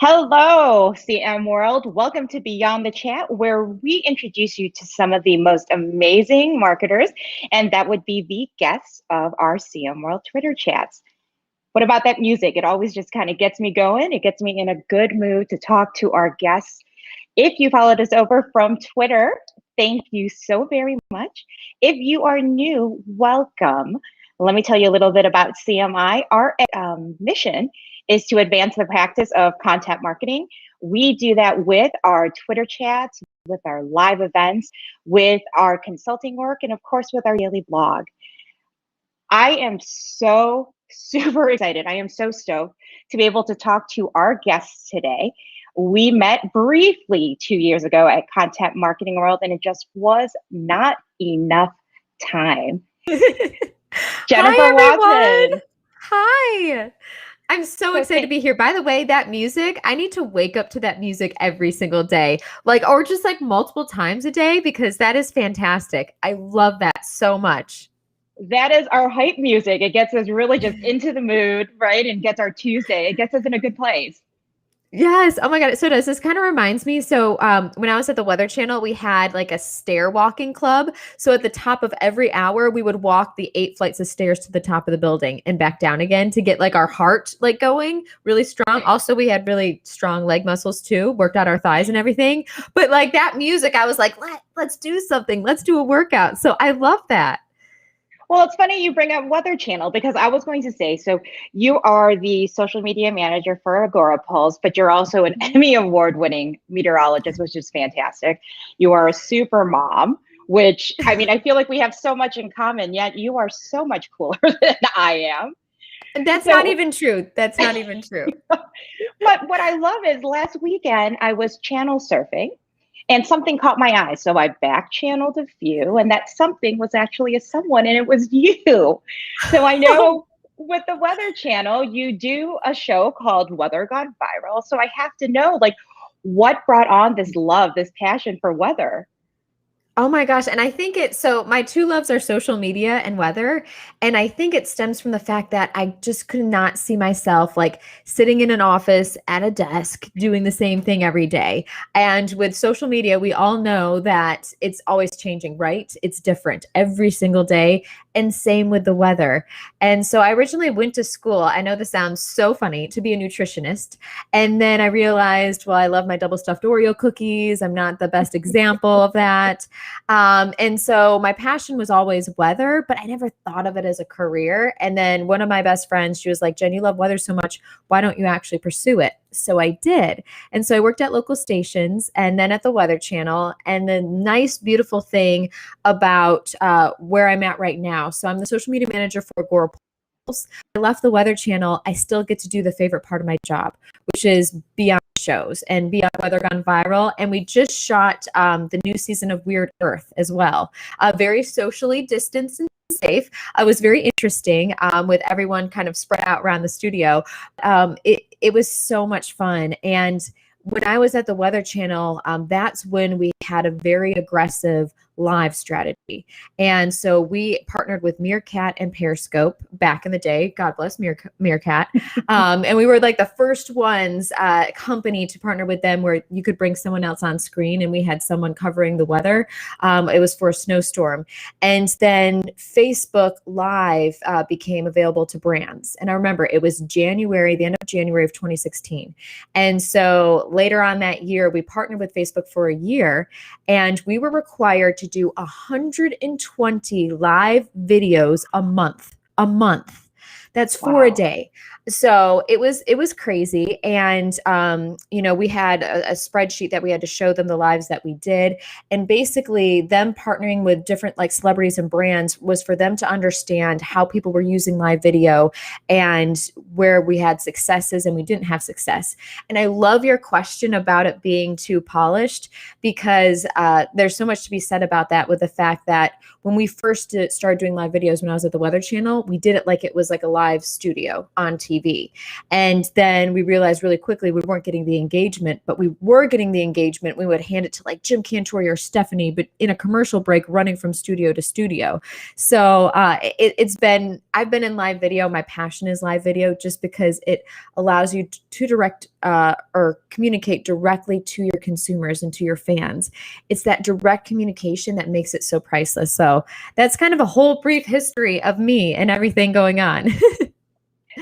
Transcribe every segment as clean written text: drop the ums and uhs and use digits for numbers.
Hello, CM World. Welcome to Beyond the Chat, where we introduce you to some of the most amazing marketers, and that would be the guests of our CM World Twitter chats. What about that music? It always just kind of gets me going. It gets me in a good mood to talk to our guests. If you followed us over from Twitter, thank you so very much. If you are new, welcome. Let me tell you a little bit about CMI. Our mission is to advance the practice of content marketing. We do that with our Twitter chats, with our live events, with our consulting work, and of course, with our daily blog. I am so super excited. I am so stoked to be able to talk to our guests today. We met briefly 2 years ago at Content Marketing World, and it just was not enough time. Jennifer Hi, everyone. Watson. Hi. I'm so excited to be here. By the way, that music, I need to wake up to that music every single day, or just multiple times a day, because that is fantastic. I love that so much. That is our hype music. It gets us really just into the mood, right? And gets our Tuesday. It gets us in a good place. Yes. Oh my God. So does this kind of reminds me. So when I was at the Weather Channel, we had a stair walking club. So at the top of every hour, we would walk the 8 flights of stairs to the top of the building and back down again to get our heart going really strong. Also, we had really strong leg muscles too, worked out our thighs and everything. But that music, I was like, let's do something. Let's do a workout. So I love that. Well, it's funny you bring up Weather Channel because I was going to say, so you are the social media manager for Agora Pulse, but you're also an Emmy Award-winning meteorologist, which is fantastic. You are a super mom, which, I mean, I feel like we have so much in common, yet you are so much cooler than I am. And that's not even true. That's not even true. But what I love is last weekend I was channel surfing. And something caught my eye. So I back channeled a few, and that something was actually a someone, and it was you. So I know with the Weather Channel, you do a show called Weather Gone Viral. So I have to know, what brought on this love, this passion for weather? Oh my gosh. And I think so my two loves are social media and weather. And I think it stems from the fact that I just could not see myself sitting in an office at a desk doing the same thing every day. And with social media, we all know that it's always changing, right? It's different every single day. And same with the weather. And so I originally went to school. I know this sounds so funny, to be a nutritionist. And then I realized, well, I love my double stuffed Oreo cookies. I'm not the best example of that. And so my passion was always weather, but I never thought of it as a career. And then one of my best friends, she was like, Jen, you love weather so much. Why don't you actually pursue it? So I did. And so I worked at local stations and then at the Weather Channel. And the nice, beautiful thing about where I'm at right now. So I'm the social media manager for Agora Pulse. I left the Weather Channel. I still get to do the favorite part of my job, which is Beyond shows and Beyond Weather Gone Viral. And we just shot the new season of Weird Earth as well. Very socially distanced and safe. It was very interesting with everyone kind of spread out around the studio. It was so much fun. And when I was at the Weather Channel, that's when we had a very aggressive live strategy. And so we partnered with Meerkat and Periscope back in the day. God bless Meerkat. And we were the first ones company to partner with them where you could bring someone else on screen and we had someone covering the weather. It was for a snowstorm. And then Facebook Live became available to brands. And I remember it was the end of January of 2016. And so later on that year, we partnered with Facebook for a year and we were required to do 120 live videos a month. That's 4 a day. So it was crazy. And, we had a spreadsheet that we had to show them the lives that we did. And basically them partnering with different celebrities and brands was for them to understand how people were using live video and where we had successes and we didn't have success. And I love your question about it being too polished because there's so much to be said about that with the fact that when we first started doing live videos when I was at the Weather Channel, we did it like it was like a live studio on TV. TV. And then we realized really quickly we weren't getting the engagement, but we were getting the engagement. We would hand it to like Jim Cantori or Stephanie, but in a commercial break running from studio to studio. So I've been in live video. My passion is live video just because it allows you to direct or communicate directly to your consumers and to your fans. It's that direct communication that makes it so priceless. So that's kind of a whole brief history of me and everything going on.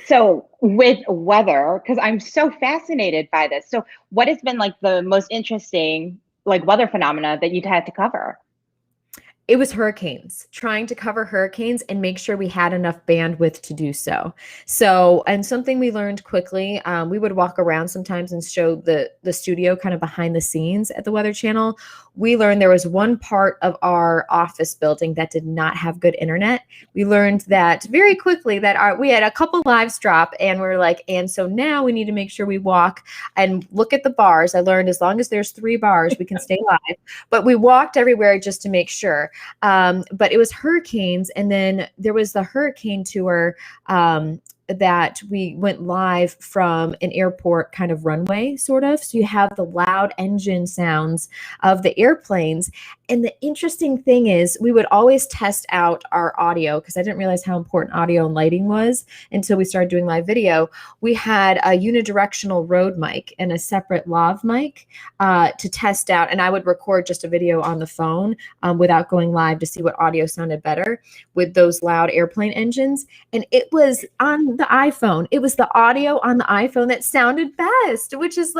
So with weather, because I'm so fascinated by this. So what has been like the most interesting like weather phenomena that you've had to cover? It was hurricanes, trying to cover hurricanes and make sure we had enough bandwidth to do so. So, and something we learned quickly, we would walk around sometimes and show the studio kind of behind the scenes at the Weather Channel. We learned there was one part of our office building that did not have good internet. We learned that very quickly that we had a couple lives drop, and we were like, and so now we need to make sure we walk and look at the bars. I learned as long as there's 3 bars, we can stay live, but we walked everywhere just to make sure. But it was hurricanes. And then there was the hurricane tour that we went live from an airport kind of runway, sort of. So you have the loud engine sounds of the airplanes. And the interesting thing is we would always test out our audio because I didn't realize how important audio and lighting was until we started doing live video. We had a unidirectional Rode mic and a separate lav mic to test out. And I would record just a video on the phone without going live to see what audio sounded better with those loud airplane engines. And it was on the iPhone. It was the audio on the iPhone that sounded best, which is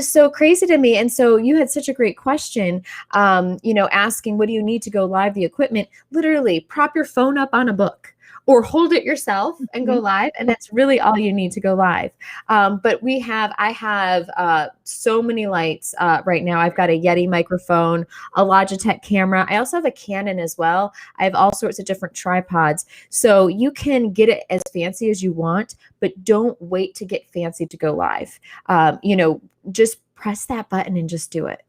so crazy to me. And so you had such a great question, asking, what do you need to go live the equipment? Literally prop your phone up on a book or hold it yourself and go live. And that's really all you need to go live. But I have so many lights right now. I've got a Yeti microphone, a Logitech camera. I also have a Canon as well. I have all sorts of different tripods. So you can get it as fancy as you want, but don't wait to get fancy to go live. Just press that button and just do it.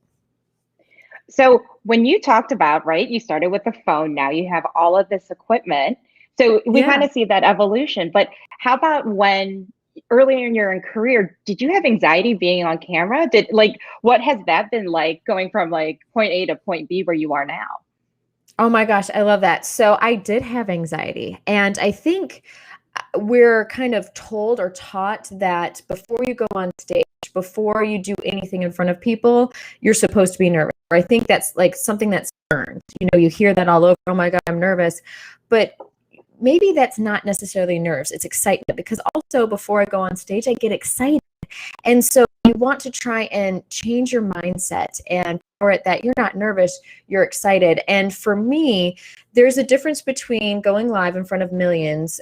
So when you talked about, right, you started with the phone, now you have all of this equipment. So we kind of see that evolution, but how about when earlier in your career, did you have anxiety being on camera? What has that been like going from like point A to point B where you are now? Oh my gosh, I love that. So I did have anxiety, and I think we're kind of told or taught that before you go on stage, before you do anything in front of people, you're supposed to be nervous. I think that's like something that's learned. You hear that all over. Oh my God, I'm nervous. But maybe that's not necessarily nerves. It's excitement, because also before I go on stage, I get excited. And so you want to try and change your mindset and for it that you're not nervous, you're excited. And for me, there's a difference between going live in front of millions,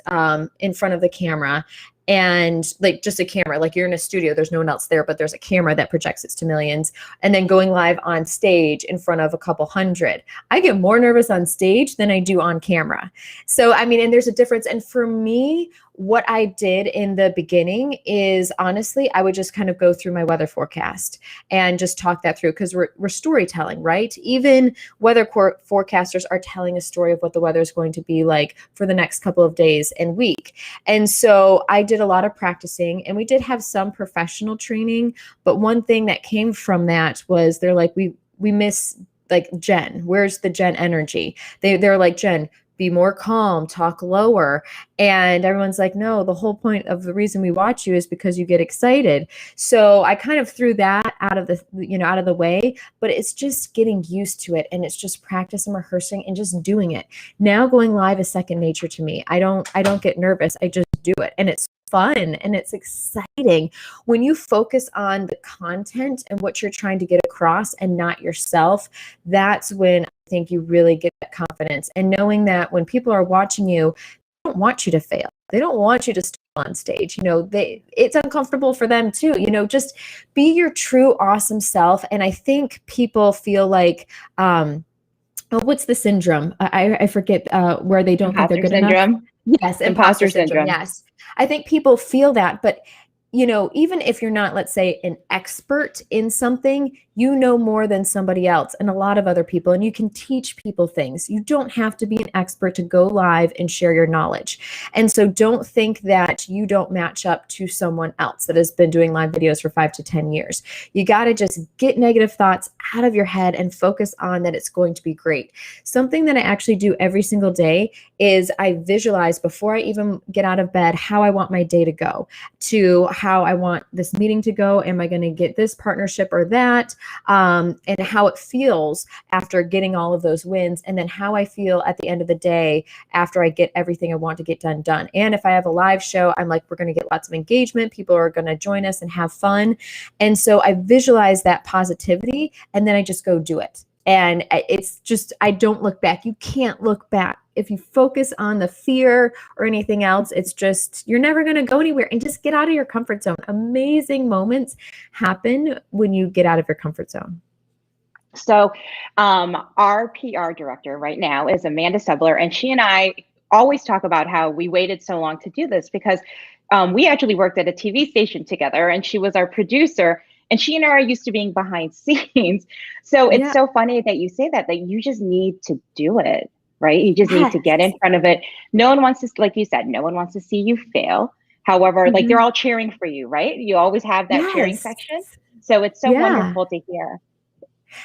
in front of the camera, and like just a camera, like you're in a studio, there's no one else there, but there's a camera that projects it to millions, and then going live on stage in front of a couple hundred. I get more nervous on stage than I do on camera. So, I mean, and there's a difference. And for me, what I did in the beginning is honestly, I would just kind of go through my weather forecast and just talk that through, because we're storytelling, right? Even weather forecasters are telling a story of what the weather is going to be like for the next couple of days and week. And so I did a lot of practicing, and we did have some professional training. But one thing that came from that was they're like, we miss like Jen. Where's the Jen energy? They're like, Jen, be more calm, talk lower. And everyone's like, no, the whole point of the reason we watch you is because you get excited. So I kind of threw that out of the way, but it's just getting used to it. And it's just practice and rehearsing and just doing it. Now going live is second nature to me. I don't get nervous. I just do it. And it's fun and it's exciting. When you focus on the content and what you're trying to get across and not yourself, that's when I think you really get that confidence. And knowing that when people are watching you, they don't want you to fail. They don't want you to stumble on stage. It's uncomfortable for them too. Just be your true, awesome self. And I think people feel like, what's the syndrome? I forget where they don't think they're good enough. Yes, imposter syndrome. Yes. I think people feel that, but even if you're not, let's say, an expert in something, you know more than somebody else and a lot of other people, and you can teach people things. You don't have to be an expert to go live and share your knowledge. And so don't think that you don't match up to someone else that has been doing live videos for 5 to 10 years. You got to just get negative thoughts out of your head and focus on that it's going to be great. Something that I actually do every single day is I visualize before I even get out of bed how I want my day to go, to how I want this meeting to go. Am I going to get this partnership or that? And how it feels after getting all of those wins, and then how I feel at the end of the day after I get everything I want to get done. And if I have a live show, I'm like, we're going to get lots of engagement. People are going to join us and have fun. And so I visualize that positivity, and then I just go do it. And it's just, I don't look back. You can't look back. If you focus on the fear or anything else, it's just, you're never going to go anywhere. And just get out of your comfort zone. Amazing moments happen when you get out of your comfort zone. So our PR director right now is Amanda Sebler, and she and I always talk about how we waited so long to do this because we actually worked at a TV station together, and she was our producer. And she and I are used to being behind scenes. So it's so funny that you say that you just need to do it, right? You just need to get in front of it. No one wants to, like you said, no one wants to see you fail. However, like they're all cheering for you, right? You always have that cheering section. So it's so wonderful to hear.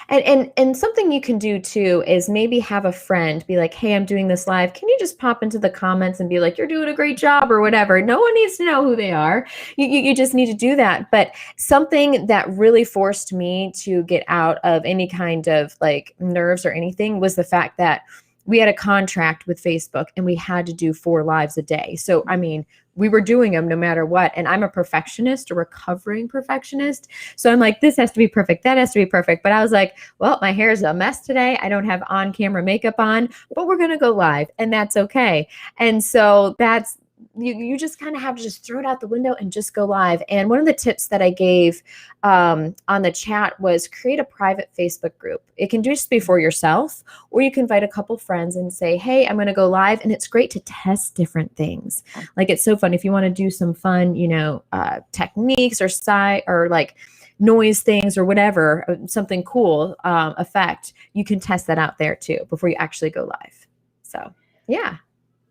And something you can do too is maybe have a friend be like, hey, I'm doing this live. Can you just pop into the comments and be like, you're doing a great job or whatever? No one needs to know who they are. You just need to do that. But something that really forced me to get out of any kind of like nerves or anything was the fact that we had a contract with Facebook and we had to do 4 lives a day. So, I mean, we were doing them no matter what. And I'm a perfectionist, a recovering perfectionist. So I'm like, this has to be perfect. That has to be perfect. But I was like, well, my hair is a mess today. I don't have on-camera makeup on, but we're going to go live and that's okay. And so that's, you just kind of have to just throw it out the window and just go live. And one of the tips that I gave on the chat was create a private Facebook group. It can just be for yourself, or you can invite a couple friends and say, hey, I'm going to go live. And it's great to test different things. Like, it's so fun. If you want to do some fun, techniques or like noise things or whatever, something cool effect, you can test that out there too before you actually go live. So, yeah.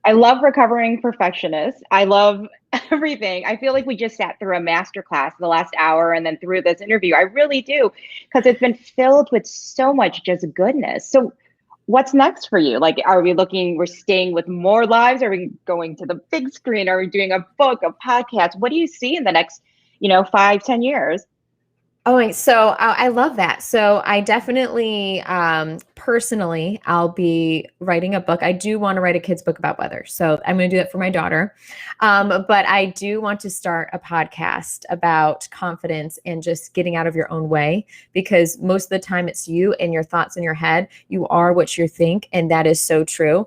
I love recovering perfectionists. I love everything. I feel like we just sat through a masterclass the last hour and then through this interview. I really do, because it's been filled with so much just goodness. So what's next for you? Like, we're staying with more lives? Are we going to the big screen? Are we doing a book, a podcast? What do you see in the next, 5-10 years? Oh, so I love that. So I definitely, personally, I'll be writing a book. I do want to write a kid's book about weather. So I'm going to do that for my daughter. But I do want to start a podcast about confidence and just getting out of your own way, because most of the time it's you and your thoughts in your head. You are what you think. And that is so true.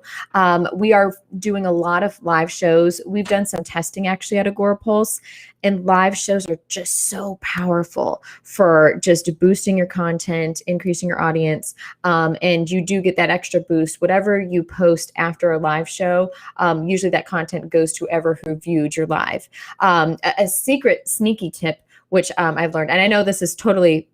We are doing a lot of live shows. We've done some testing actually at Agorapulse, and live shows are just so powerful for just boosting your content, increasing your audience. And you do get that extra boost. Whatever you post after a live show, usually that content goes to whoever who viewed your live. A secret sneaky tip, which I've learned, and I know this is totally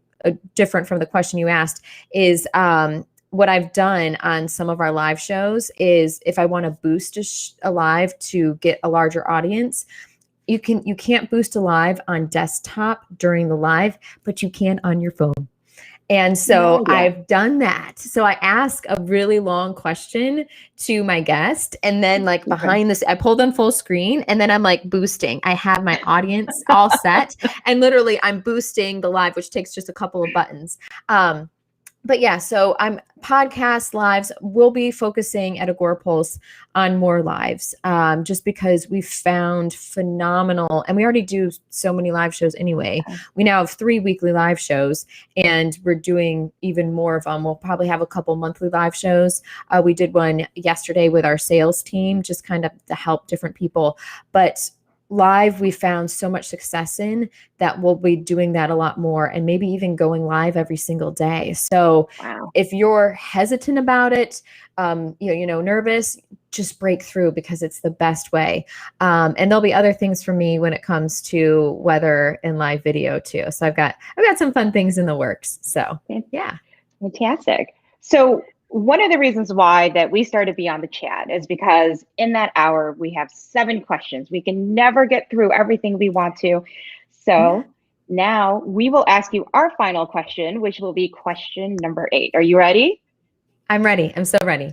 different from the question you asked, is what I've done on some of our live shows is if I want to boost a live to get a larger audience, you can't boost a live on desktop during the live, but you can on your phone. And so I've done that. So I ask a really long question to my guest, and then like behind this, I pulled on full screen, and then I'm like boosting. I have my audience all set, and literally I'm boosting the live, which takes just a couple of buttons. But yeah, so I'm podcast lives. We'll be focusing at Agorapulse on more lives, just because we've found phenomenal, and we already do so many live shows anyway. We now have 3 weekly live shows, and we're doing even more of them. We'll probably have a couple monthly live shows. We did one yesterday with our sales team, just kind of to help different people. But live we found so much success in that we'll be doing that a lot more, and maybe even going live every single day. So Wow. if you're hesitant about it, nervous, just break through, because it's the best way. And there'll be other things for me when it comes to weather and live video too. So I've got some fun things in the works. So yeah. Fantastic. So one of the reasons why that we started Beyond the Chat is because in that hour, we have 7 questions. We can never get through everything we want to. So now we will ask you our final question, which will be question number 8. Are you ready? I'm ready. I'm so ready.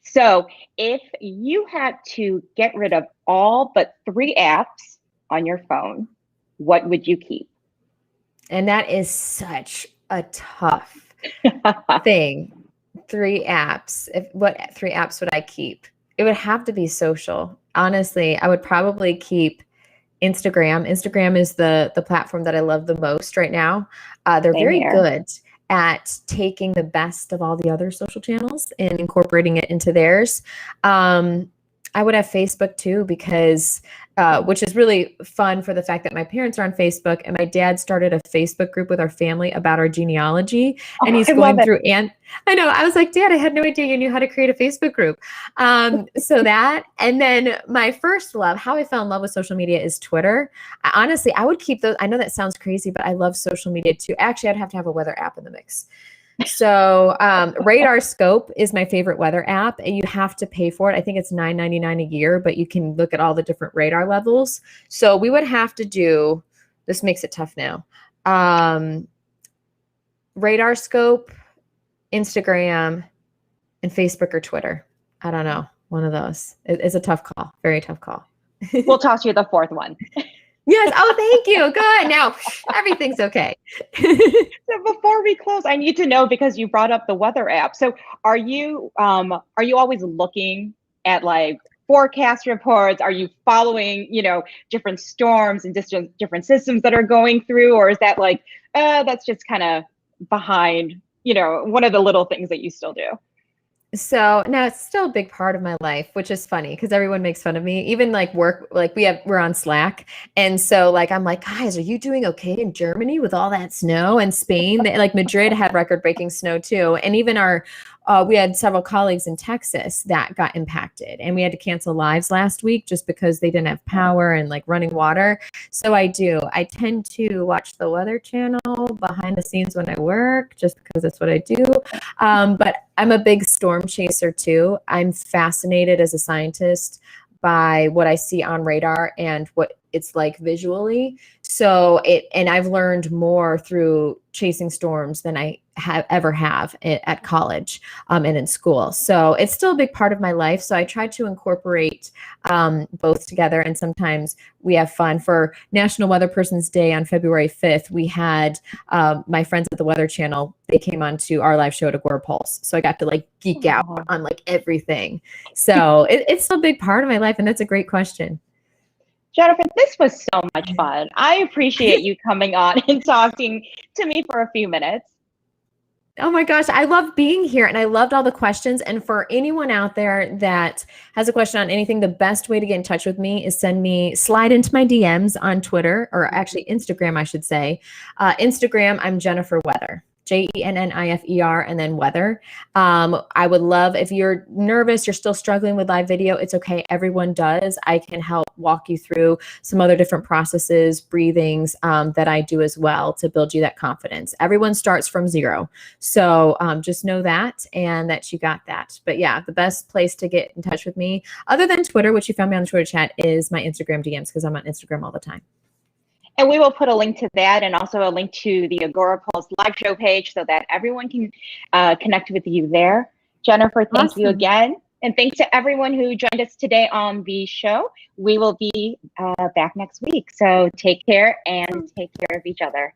So if you had to get rid of all but 3 apps on your phone, what would you keep? And that is such a tough thing. 3 apps. What 3 apps would I keep? It would have to be social. Honestly, I would probably keep Instagram. Instagram is the platform that I love the most right now. They're Same very here. good at taking the best of all the other social channels and incorporating it into theirs. I would have Facebook too, because which is really fun for the fact that my parents are on Facebook, and my dad started a Facebook group with our family about our genealogy, and he's going through. And I know, I was like, Dad, I had no idea you knew how to create a Facebook group. So that, and then my first love, how I fell in love with social media, is Twitter. Honestly, I would keep those. I know that sounds crazy, but I love social media too. Actually, I'd have to have a weather app in the mix. So Radar Scope is my favorite weather app, and you have to pay for it. I think it's $9.99 a year, but you can look at all the different radar levels. So we would have to do, this makes it tough now, Radar Scope, Instagram, and Facebook or Twitter. I don't know. One of those. It's a tough call. Very tough call. We'll toss you the 4th one. Yes. Oh, thank you. Good. Now everything's okay. So before we close, I need to know, because you brought up the weather app. So are you always looking at like forecast reports? Are you following, different storms and different systems that are going through, or is that like that's just kind of behind, one of the little things that you still do? So now it's still a big part of my life, which is funny because everyone makes fun of me. Even like work, like we're on Slack. And so like, I'm like, guys, are you doing okay in Germany with all that snow? And Spain, like Madrid had record breaking snow too. And even we had several colleagues in Texas that got impacted, and we had to cancel lives last week just because they didn't have power and like running water. So I tend to watch the Weather Channel behind the scenes when I work, just because that's what I do. But I'm a big storm chaser too. I'm fascinated as a scientist by what I see on radar and what it's like visually. So I've learned more through chasing storms than I ever have at college and in school. So it's still a big part of my life. So I try to incorporate both together. And sometimes we have fun. For National Weather Person's Day on February 5th, we had my friends at the Weather Channel. They came on to our live show at Agora Pulse. So I got to like geek out on like everything. So it's still a big part of my life. And that's a great question. Jennifer, this was so much fun. I appreciate you coming on and talking to me for a few minutes. Oh my gosh, I love being here, and I loved all the questions. And for anyone out there that has a question on anything, the best way to get in touch with me is slide into my DMs on Twitter, or actually Instagram, I should say. Instagram, I'm Jennifer Weather. Jennifer, and then weather. I would love, if you're nervous, you're still struggling with live video, it's okay. Everyone does. I can help walk you through some other different processes, breathings that I do as well to build you that confidence. Everyone starts from 0. So just know that, and that you got that. But yeah, the best place to get in touch with me, other than Twitter, which you found me on the Twitter chat, is my Instagram DMs, because I'm on Instagram all the time. And we will put a link to that, and also a link to the Agora Pulse live show page, so that everyone can connect with you there. Jennifer, thank you again. And thanks to everyone who joined us today on the show. We will be back next week. So take care, and take care of each other.